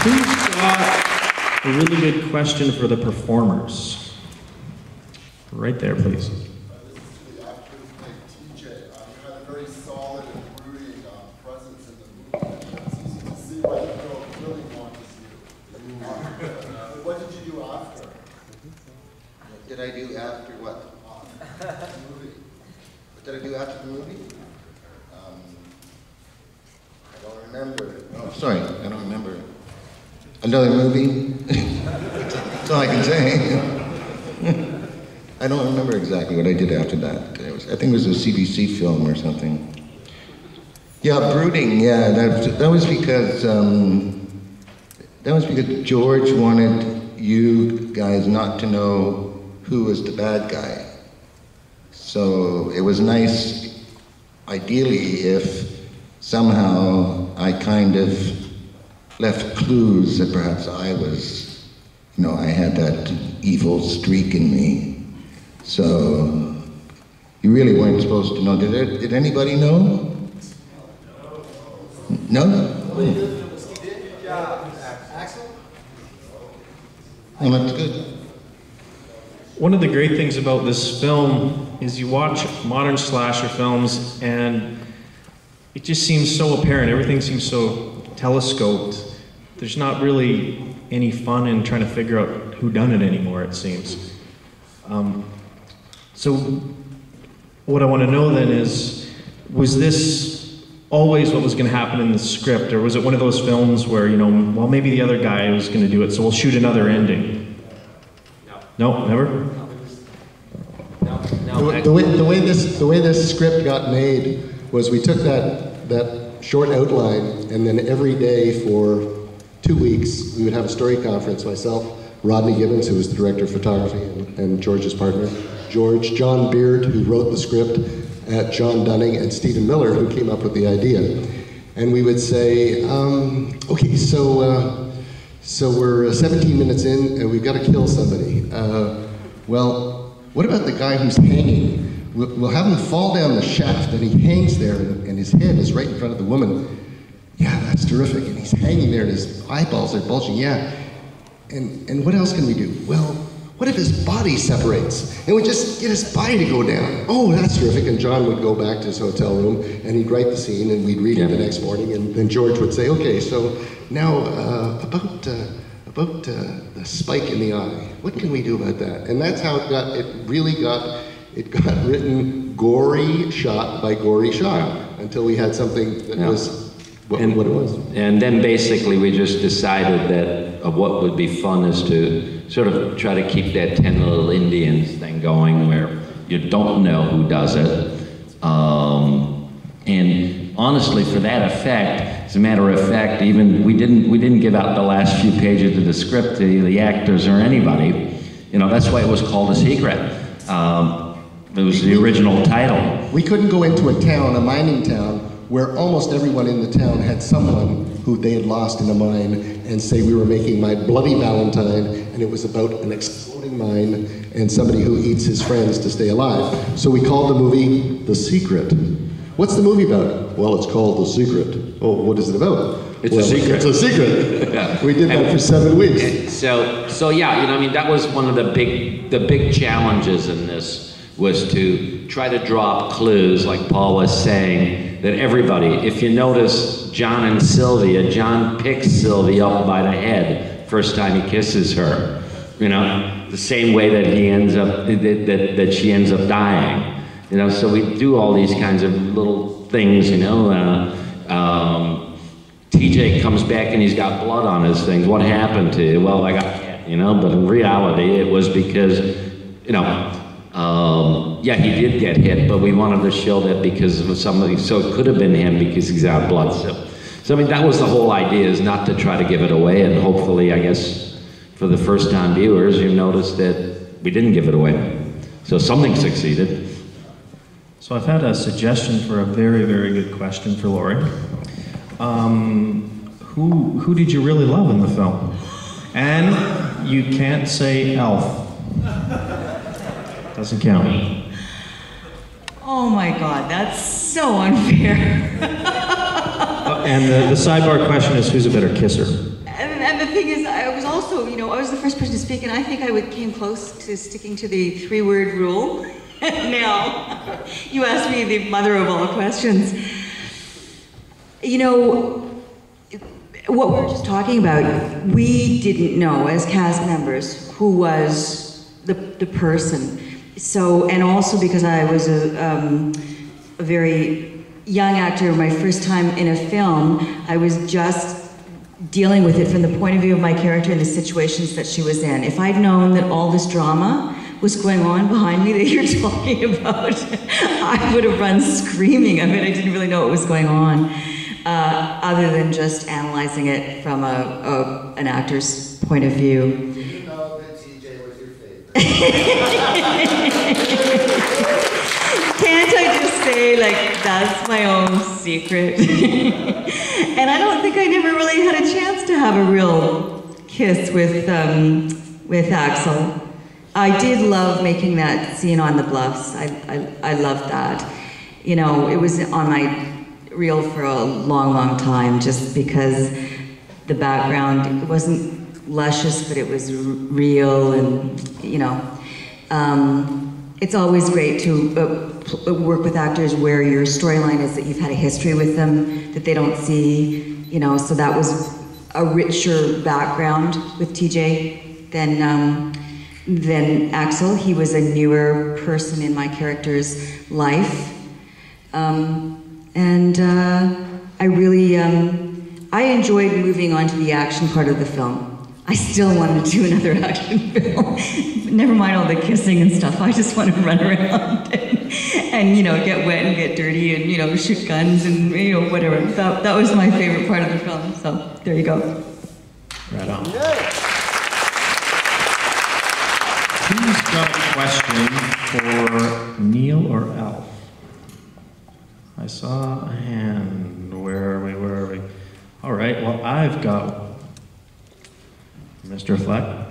Who's got a really good question for the performers? Right there, please. Did I do after what? Movie. What did I do after the movie? I don't remember. Oh, sorry, I don't remember. Another movie? That's all I can say. I don't remember exactly what I did after that. I think it was a CBC film or something. Yeah, Brooding. Yeah, that was because George wanted you guys not to know who was the bad guy. So it was nice, ideally, if somehow I kind of left clues that perhaps I was, I had that evil streak in me. So you really weren't supposed to know. Did anybody know? No? Axel? Well, that's good. One of the great things about this film is you watch modern slasher films and it just seems so apparent. Everything seems so telescoped. There's not really any fun in trying to figure out who done it anymore, it seems. So what I want to know then is, was this always what was going to happen in the script, or was it one of those films where, well, maybe the other guy was going to do it, so we'll shoot another ending? No, never? No. The way this script got made was we took that short outline, and then every day for 2 weeks we would have a story conference. Myself, Rodney Gibbons, who was the director of photography, and George's partner, George, John Beard, who wrote the script, John Dunning, and Stephen Miller, who came up with the idea. And we would say, okay, so we're 17 minutes in, and we've got to kill somebody. Well, what about the guy who's hanging? We'll have him fall down the shaft, and he hangs there, and his head is right in front of the woman. Yeah, that's terrific. And he's hanging there, and his eyeballs are bulging. Yeah. And what else can we do? Well, what if his body separates? And we just get his body to go down. Oh, that's terrific. And John would go back to his hotel room, and he'd write the scene, and we'd read it the next morning, and then George would say, okay, so now about the spike in the eye. What can we do about that? And that's how it got written gory shot by gory shot until we had something that was what it was. And then basically we just decided that what would be fun is to sort of try to keep that 10 Little Indians thing going where you don't know who does it. And honestly, for that effect, as a matter of fact, even we didn't give out the last few pages of the script to the actors or anybody. That's why it was called A Secret. It was the original title. We couldn't go into a town, a mining town, where almost everyone in the town had someone who they had lost in a mine, and say we were making My Bloody Valentine, and it was about an exploding mine and somebody who eats his friends to stay alive. So we called the movie The Secret. What's the movie about? Well, it's called The Secret. Oh, what is it about? It's a secret. It's a secret. Yeah. We did that for 7 weeks. So yeah, that was one of the big challenges in this, was to try to drop clues, like Paul was saying, that everybody, if you notice John and Sylvia, John picks Sylvia up by the head first time he kisses her. The same way that he ends up, that she ends up dying. So we do all these kinds of little things, TJ comes back and he's got blood on his things. What happened to you? Well, I got hit, but in reality it was because, yeah, he did get hit, but we wanted to show that because of somebody, so it could have been him because he's out of blood. So I mean, that was the whole idea, is not to try to give it away, and hopefully, I guess, for the first time viewers, you noticed that we didn't give it away. So something succeeded. So I've had a suggestion for a very, very good question for Laurie. Who did you really love in the film? And you can't say Alf. Doesn't count. Oh my God, that's so unfair. And the sidebar question is, who's a better kisser? And And the thing is, I was also, you know, I was the first person to speak, and I think I came close to sticking to the 3-word rule. Now, you asked me the mother of all questions. You know, what we were just talking about, we didn't know as cast members who was the person. So, and also because I was a very young actor, my first time in a film, I was just dealing with it from the point of view of my character and the situations that she was in. If I'd known that all this drama was going on behind me that you're talking about, I would have run screaming. I mean, I didn't really know what was going on, other than just analyzing it from an actor's point of view. Did you know that TJ was your favorite? Can't I just say, like, that's my own secret? And I don't think I never really had a chance to have a real kiss with Axel. I did love making that scene on the bluffs. I loved that. You know, it was on my reel for a long, long time, just because the background, it wasn't luscious, but it was real, and, you know. It's always great to work with actors where your storyline is that you've had a history with them that they don't see, you know, so that was a richer background with TJ than Axel. He was a newer person in my character's life. I really, I enjoyed moving on to the action part of the film. I still want to do another action film. Never mind all the kissing and stuff. I just want to run around and you know, get wet and get dirty and, you know, shoot guns and, you know, whatever. That was my favorite part of the film. So there you go. Right on. Who's got a question for Neil or Alf? I saw a hand. Where are we? All right, well, I've got Mr. Affleck.